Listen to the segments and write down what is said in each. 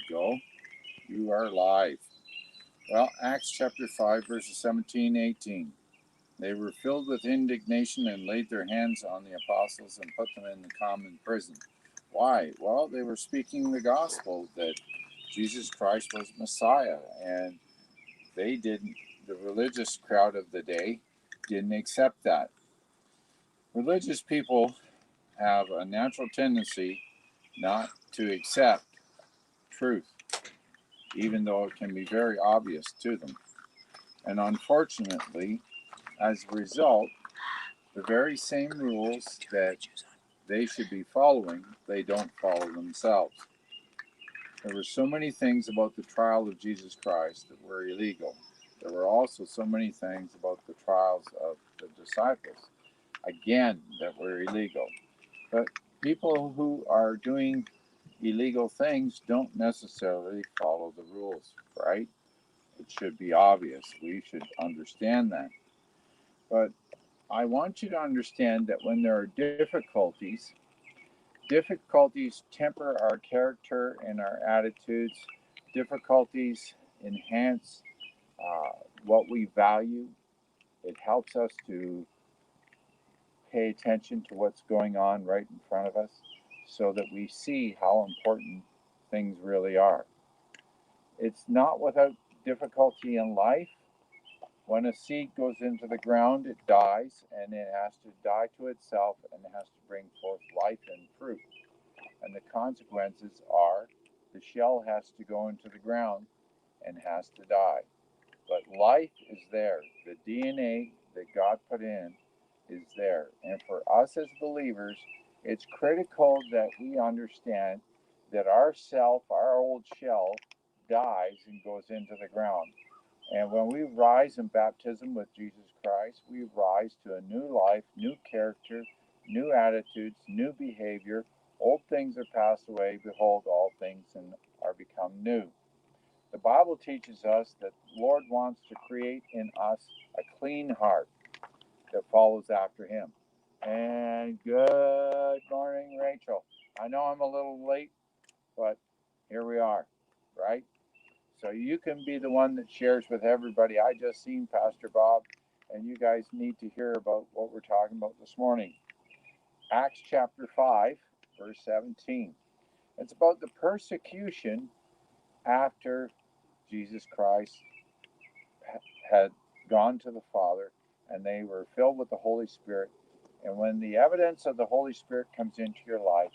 go. You are live. Well, Acts chapter 5, verses 17 18. They were filled with indignation and laid their hands on the apostles and put them in the common prison. Why? Well, they were speaking the gospel that Jesus Christ was Messiah, and the religious crowd of the day didn't accept that. Religious people have a natural tendency not to accept truth, even though it can be very obvious to them. And unfortunately, as a result, the very same rules that they should be following, they don't follow themselves. There were so many things about the trial of Jesus Christ that were illegal. There were also so many things about the trials of the disciples, again, that were illegal. But people who are doing illegal things don't necessarily follow the rules, right? It should be obvious. We should understand that. But I want you to understand that when there are difficulties temper our character and our attitudes. Difficulties enhance what we value. It helps us to pay attention to what's going on right in front of us so that we see how important things really are. It's not without difficulty in life. When a seed goes into the ground, it dies, and it has to die to itself, and it has to bring forth life and fruit. And the consequences are the shell has to go into the ground and has to die. But life is there. The DNA that God put in is there. And for us as believers, it's critical that we understand that our self, our old shell, dies and goes into the ground. And when we rise in baptism with Jesus Christ, we rise to a new life, new character, new attitudes, new behavior. Old things are passed away. Behold, all things are become new. The Bible teaches us that the Lord wants to create in us a clean heart that follows after Him. And good morning, Rachel. I know I'm a little late, but here we are, right? So you can be the one that shares with everybody. I just seen Pastor Bob, and you guys need to hear about what we're talking about this morning. Acts chapter 5, verse 17. It's about the persecution after Jesus Christ had gone to the Father, and they were filled with the Holy Spirit. And when the evidence of the Holy Spirit comes into your life,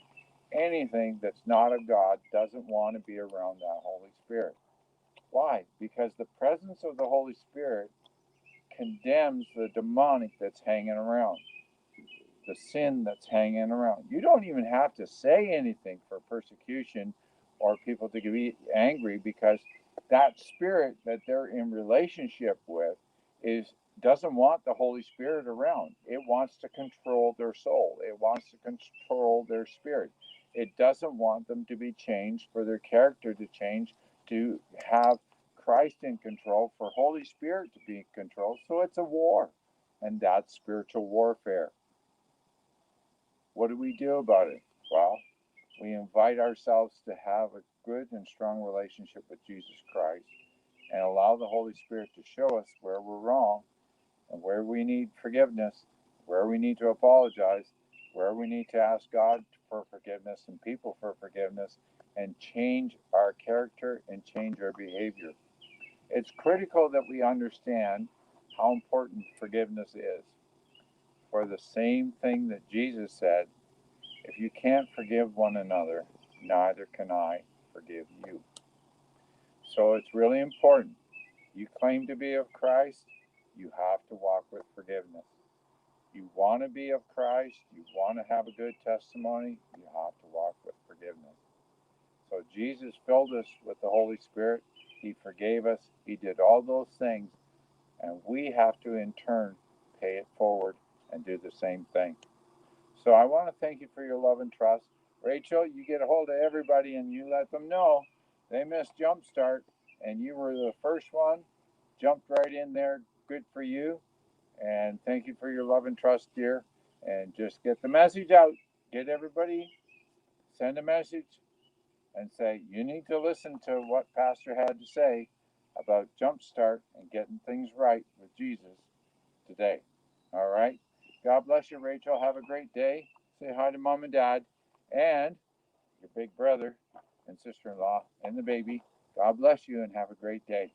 anything that's not of God doesn't want to be around that Holy Spirit. Why? Because the presence of the Holy Spirit condemns the demonic that's hanging around, the sin that's hanging around. You don't even have to say anything for persecution or people to be angry, because that spirit that they're in relationship with is doesn't want the Holy Spirit around. It wants to control their soul. It wants to control their spirit. It doesn't want them to be changed, for their character to change, to have Christ in control, for Holy Spirit to be in control. So it's a war, and that's spiritual warfare. What do we do about it? Well, we invite ourselves to have a good and strong relationship with Jesus Christ and allow the Holy Spirit to show us where we're wrong and where we need forgiveness, where we need to apologize, where we need to ask God for forgiveness and people for forgiveness, and change our character and change our behavior. It's critical that we understand how important forgiveness is. For the same thing that Jesus said, if you can't forgive one another, neither can I forgive you. So it's really important. You claim to be of Christ, you have to walk with forgiveness. You want to be of Christ, you want to have a good testimony, you have to walk with forgiveness. So Jesus filled us with the Holy Spirit. He forgave us. He did all those things. And we have to, in turn, pay it forward and do the same thing. So I want to thank you for your love and trust. Rachel, you get a hold of everybody and you let them know they missed JumpStart, and you were the first one. Jumped right in there. Good for you. And thank you for your love and trust, dear. And just get the message out. Get everybody, send a message. and say, you need to listen to what Pastor had to say about Jumpstart and getting things right with Jesus today. All right? God bless you, Rachel. Have a great day. Say hi to Mom and Dad and your big brother and sister-in-law and the baby. God bless you and have a great day.